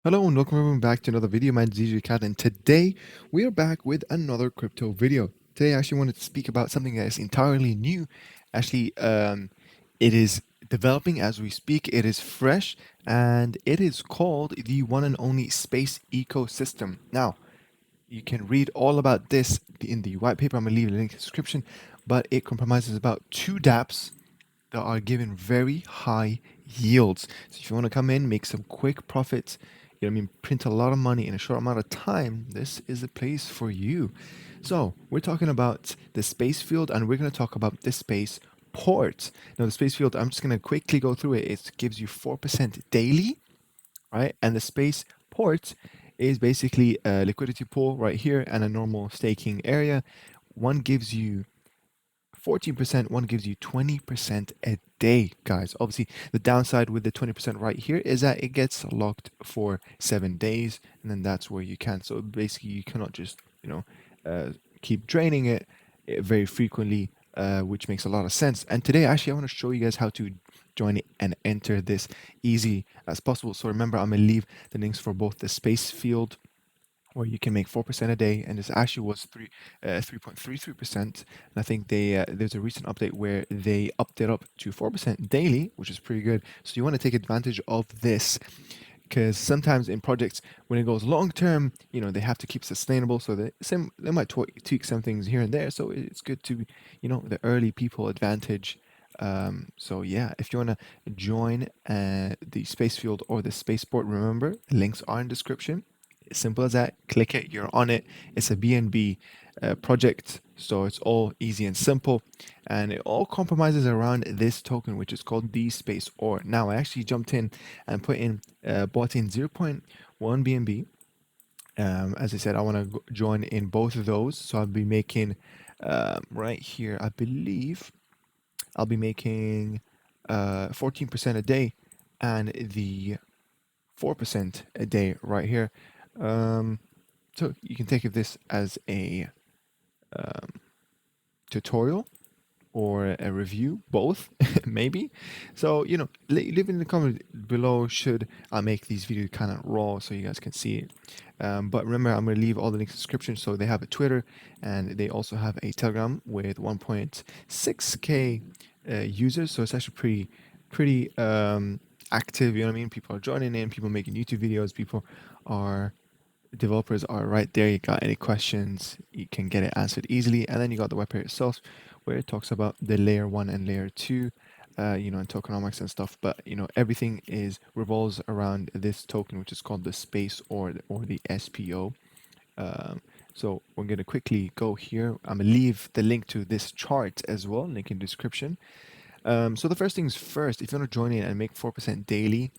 Hello and welcome everyone back to another video. My name is DJ Cat, and today we are back with another crypto video. Today I actually wanted to speak about something that is entirely new. Actually, it is developing as we speak. It is fresh and it is called the one and only space ecosystem. Now, you can read all about this in the white paper. I'm gonna leave a link in the description, but it compromises about two dApps that are given very high yields. So if you want to come in, make some quick profits, you know what I mean, print a lot of money in a short amount of time, this is a place for you. So we're talking about the space field and we're going to talk about the space port. Now the space field, I'm just going to quickly go through it. It gives you 4% daily, right? And the space port is basically a liquidity pool right here and a normal staking area. One gives you 14%, one gives you 20% a day, guys. Obviously, the downside with the 20% right here is that it gets locked for 7 days, and then that's where you can. So basically, you cannot just, keep draining it very frequently, which makes a lot of sense. And today, actually, I want to show you guys how to join it and enter this easy as possible. So remember, I'm going to leave the links for both the space field where you can make 4% a day, and this actually was 3.33%. And I think there's a recent update where they upped it up to 4% daily, which is pretty good. So you want to take advantage of this because sometimes in projects when it goes long term, they have to keep sustainable, so they might tweak some things here and there. So it's good to, the early people advantage. So yeah, if you want to join the space field or the spaceport, remember links are in description. Simple as that. Click it, you're on it. It's a BNB project, so it's all easy and simple, and it all compromises around this token, which is called the space or. Now, I actually jumped in and bought in zero point 0.1 BNB. As I said, I want to join in both of those, so I'll be making right here. I believe I'll be making 14% a day, and the 4% a day right here. Um, so you can think of this as a tutorial or a review, both, maybe. So, leave in the comment below should I make these videos kind of raw so you guys can see it. But remember, I'm going to leave all the links in the description. So they have a Twitter and they also have a Telegram with 1.6K users. So it's actually pretty active. You know what I mean? People are joining in, people making YouTube videos, people are developers are right there. You got any questions, you can get it answered easily. And then you got the webpage itself where it talks about the layer one and layer two, and tokenomics and stuff. But everything is revolves around this token, which is called the space or the SPO. Um, so we're gonna quickly go here. I'm gonna leave the link to this chart as well, link in description. So the first things first, if you want to join in and make 4% daily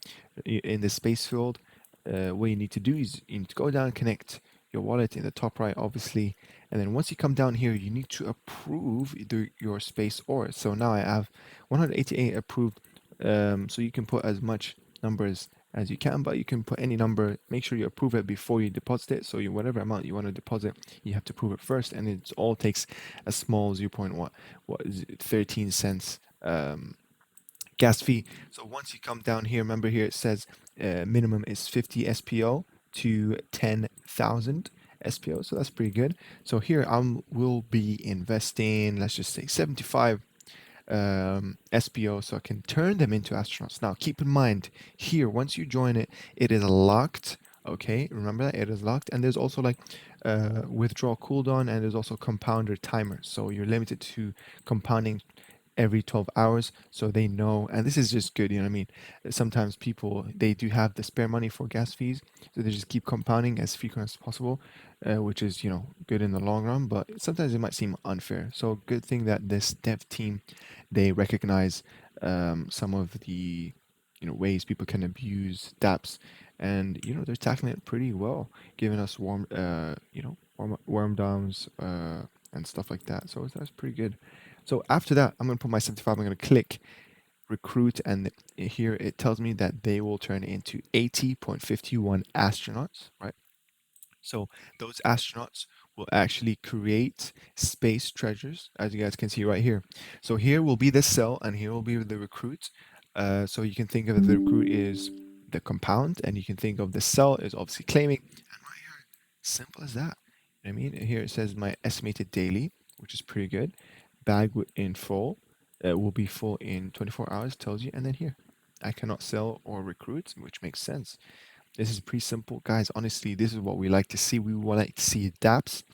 in the space field, what you need to do is you need to go down, connect your wallet in the top right, obviously, and then once you come down here, you need to approve your space or. So now I have 188 approved, so you can put as much numbers as you can, but you can put any number. Make sure you approve it before you deposit it. So whatever amount you want to deposit, you have to approve it first, and it all takes a small 13 cents gas fee. So once you come down here, remember here it says minimum is 50 SPO to 10,000 SPO. So that's pretty good. So here I will be investing, let's just say 75 SPO, so I can turn them into astronauts. Now keep in mind here, once you join it, it is locked. Okay, remember that it is locked, and there's also like withdrawal cooldown, and there's also compounder timer. So you're limited to compounding every 12 hours, so they know. And this is just good, you know what I mean? Sometimes people, they do have the spare money for gas fees, so they just keep compounding as frequent as possible, which is, good in the long run, but sometimes it might seem unfair. So good thing that this dev team, they recognize some of the ways people can abuse dApps, and they're tackling it pretty well, giving us worm downs and stuff like that. So that's pretty good. So after that, I'm going to put my 75. I'm going to click recruit, and here it tells me that they will turn into 80.51 astronauts, right? So those astronauts will actually create space treasures, as you guys can see right here. So here will be the cell, and here will be the recruit. So you can think of the recruit is the compound, and you can think of the sell is obviously claiming. And right here, simple as that. You know what I mean? Here it says my estimated daily, which is pretty good. Bag in full will be full in 24 hours, tells you. And then here, I cannot sell or recruit, which makes sense. This is pretty simple. Guys, honestly, this is what we like to see. We like to see dApps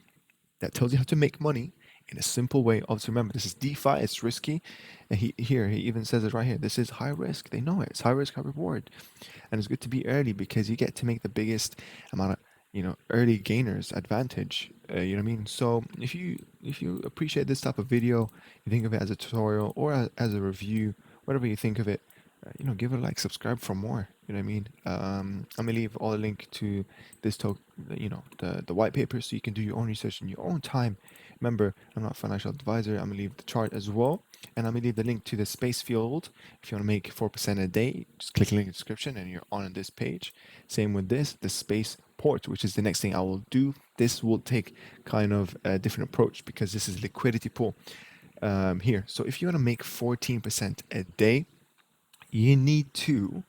that tells you how to make money in a simple way. Obviously, remember, this is DeFi, it's risky. And he even says it right here. This is high risk. They know it. It's high risk, high reward. And it's good to be early because you get to make the biggest amount of, early gainers advantage. You know what I mean? So if you appreciate this type of video, you think of it as a tutorial or as a review, whatever you think of it, give it a like, subscribe for more. You know what I mean? I'm gonna leave all the link to this talk, the white paper, so you can do your own research in your own time. Remember, I'm not a financial advisor. I'm gonna leave the chart as well, and I'm gonna leave the link to the space field. If you want to make 4% a day, just click the link in the description, and you're on this page. Same with the space port, which is the next thing I will do. This will take kind of a different approach because this is liquidity pool here. So if you want to make 14% a day, you need to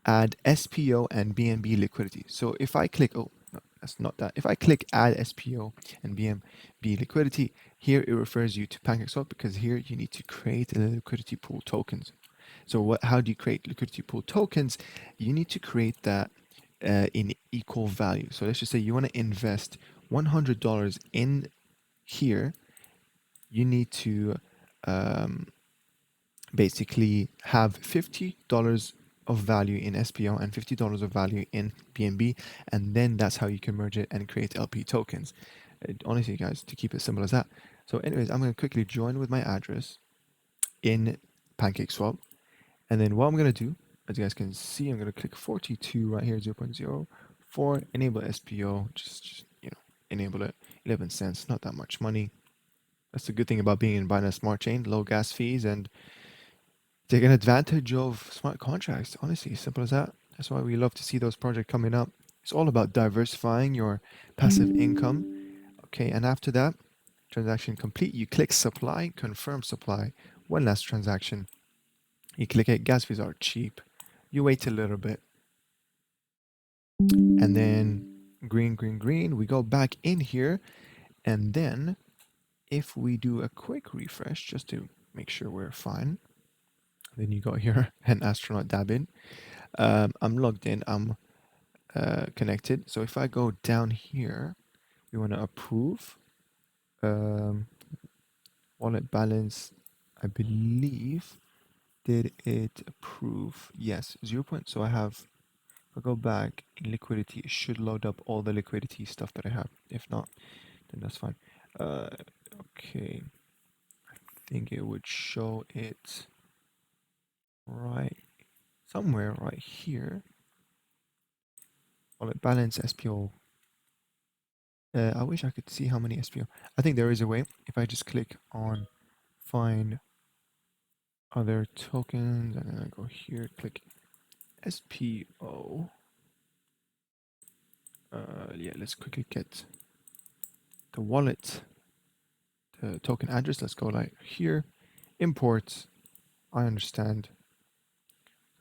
add SPO and BNB liquidity. So if I click, oh, no, that's not that. If I click add SPO and BNB liquidity, here it refers you to PancakeSwap because here you need to create a liquidity pool tokens. So how do you create liquidity pool tokens? You need to create that in equal value. So let's just say you want to invest $100 in here. You need to um, basically have $50 of value in SPO and $50 of value in BNB, and then that's how you can merge it and create LP tokens. Honestly, guys, to keep it simple as that. So anyways, I'm going to quickly join with my address in PancakeSwap, and then what I'm going to do, as you guys can see, I'm going to click 42 right here, 0.0 for enable SPO, just enable it. 11 cents, not that much money. That's the good thing about being in Binance Smart Chain, low gas fees, and taking advantage of smart contracts. Honestly, simple as that. That's why we love to see those projects coming up. It's all about diversifying your passive income. Okay, and after that, transaction complete. You click supply, confirm supply. One last transaction. You click it. Gas fees are cheap. You wait a little bit, and then green, green, green. We go back in here, and then if we do a quick refresh just to make sure we're fine, then you go here and astronaut dab in. I'm logged in. I'm connected. So if I go down here, we want to approve um, wallet balance. I believe did it approve? Yes, 0 point. So I have. If I go back in liquidity, it should load up all the liquidity stuff that I have. If not, then that's fine. Uh, okay, I think it would show it right somewhere right here. Wallet balance SPO. I wish I could see how many SPO. I think there is a way. If I just click on find other tokens and then I go here, click SPO. Yeah, let's quickly get the wallet, the token address. Let's go like here, import. I understand.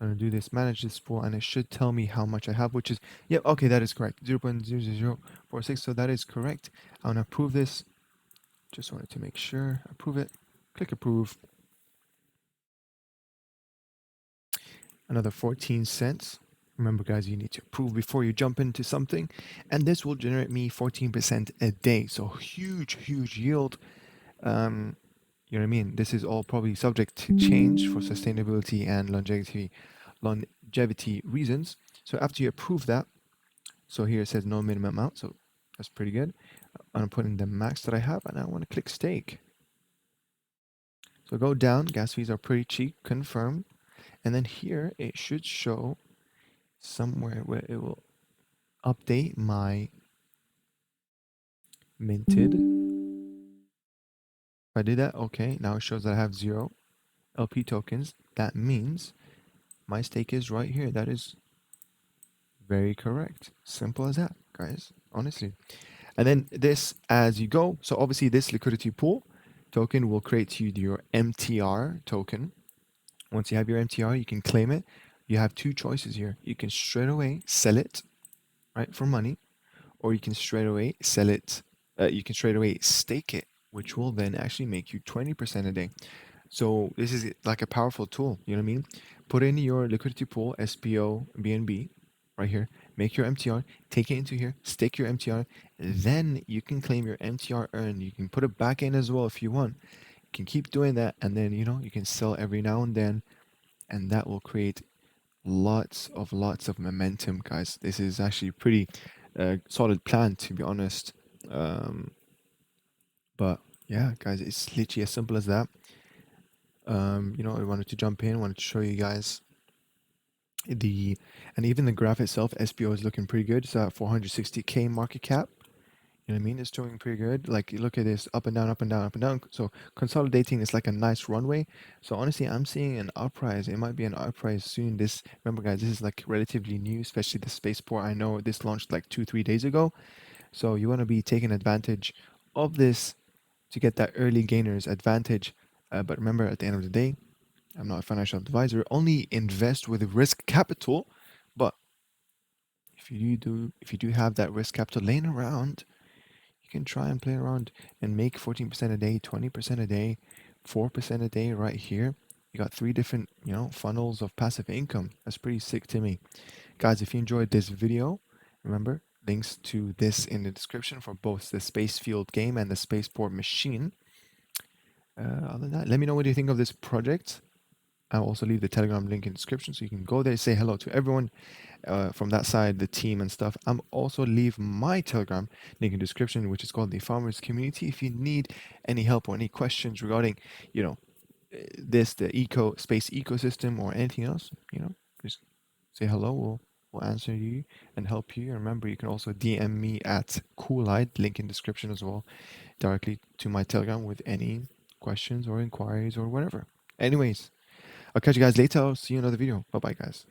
I'm gonna do this, manage this pool, and it should tell me how much I have, which is, yeah, okay, that is correct. 0.00046, so that is correct. I'm gonna approve this. Just wanted to make sure. Approve it. Click approve. Another 14 cents. Remember, guys, you need to approve before you jump into something. And this will generate me 14% a day. So huge, huge yield. You know what I mean? This is all probably subject to change for sustainability and longevity reasons. So after you approve that, so here it says no minimum amount. So that's pretty good. I'm going to put in the max that I have, and I want to click stake. So go down. Gas fees are pretty cheap. Confirm. And then here it should show somewhere where it will update my minted. If I did that, okay, now it shows that I have 0 LP tokens. That means my stake is right here. That is very correct. Simple as that, guys, honestly. And then this as you go. So obviously this liquidity pool token will create you your MTR token. Once you have your MTR, you can claim it. you have two choices here. You can straight away sell it, right, for money, or you can straight away sell it. You can straight away stake it, which will then actually make you 20% a day. So this is like a powerful tool. You know what I mean? Put in your liquidity pool, SPO, BNB, right here. Make your MTR, take it into here, stake your MTR. Then you can claim your MTR earned. You can put it back in as well if you want. You can keep doing that, and then you can sell every now and then, and that will create lots of momentum, guys. This is actually pretty solid plan, to be honest. Um, but yeah, guys, it's literally as simple as that. I wanted to jump in, wanted to show you guys the, and even the graph itself, SBO is looking pretty good. It's at 460K market cap. You know what I mean? It's doing pretty good. Like, you look at this up and down, up and down, up and down. So consolidating is like a nice runway. So honestly, I'm seeing an uprise. It might be an uprise soon. This, remember guys, this is like relatively new, especially the spaceport. I know this launched like 2, 3 days ago. So you want to be taking advantage of this to get that early gainers advantage. But remember, at the end of the day, I'm not a financial advisor. Only invest with risk capital. But if you do have that risk capital laying around, you can try and play around and make 14% a day, 20% a day, 4% a day right here. You got three different, funnels of passive income. That's pretty sick to me. Guys, if you enjoyed this video, remember links to this in the description for both the space field game and the spaceport machine. Other than that, let me know what you think of this project. I'll also leave the Telegram link in the description so you can go there, say hello to everyone from that side, the team and stuff. I'm also leave my Telegram link in the description, which is called the Farmers Community. If you need any help or any questions regarding, the space ecosystem or anything else, just say hello. We'll answer you and help you. And remember, you can also DM me at Coolide, link in description as well, directly to my Telegram with any questions or inquiries or whatever. Anyways, I'll catch you guys later. I'll see you in another video. Bye bye, guys.